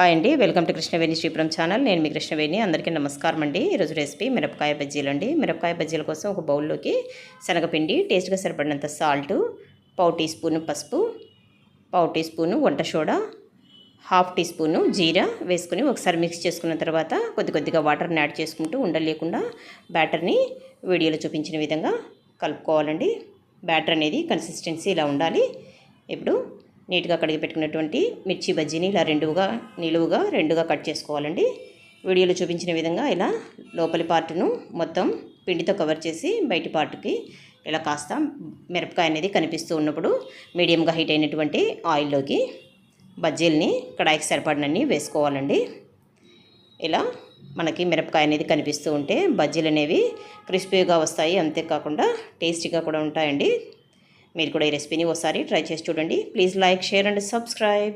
Hi అండి, welcome to Krishnaveni Sripuram channel. నేను మీ కృష్ణవేణి. అందరికీ నమస్కారం అండి. ఈరోజు రెసిపీ మిరపకాయ బజ్జీలు అండి. మిరపకాయ బజ్జీల కోసం ఒక బౌల్లోకి శనగపిండి, టేస్ట్గా సరిపడినంత సాల్ట్, పావు టీ స్పూను పసుపు, పావు టీ స్పూను వంట సోడా, హాఫ్ టీ స్పూను జీరా వేసుకుని ఒకసారి మిక్స్ చేసుకున్న తర్వాత కొద్దిగా వాటర్ని యాడ్ చేసుకుంటూ ఉండలు లేకుండా బ్యాటర్ని వీడియోలో చూపించిన విధంగా కలుపుకోవాలండి. బ్యాటర్ అనేది కన్సిస్టెన్సీ ఇలా ఉండాలి. ఇప్పుడు నీట్గా కడిగి పెట్టుకున్నటువంటి మిర్చి బజ్జీని ఇలా నిలువుగా రెండుగా కట్ చేసుకోవాలండి. వీడియోలో చూపించిన విధంగా ఇలా లోపలి పార్ట్ను మొత్తం పిండితో కవర్ చేసి బయటి పార్ట్కి ఇలా కాస్త మిరపకాయ అనేది కనిపిస్తూ ఉన్నప్పుడు మీడియంగా హీట్ అయినటువంటి ఆయిల్లోకి బజ్జీలని కడాయికి సరిపడినన్ని వేసుకోవాలండి. ఇలా మనకి మిరపకాయ అనేది కనిపిస్తూ ఉంటే బజ్జీలు అనేవి క్రిస్పీగా వస్తాయి, అంతేకాకుండా టేస్టీగా కూడా ఉంటాయండి. మీరు కూడా ఈ రెసిపీని ఒకసారి ట్రై చేసి చూడండి. Please like, share and subscribe.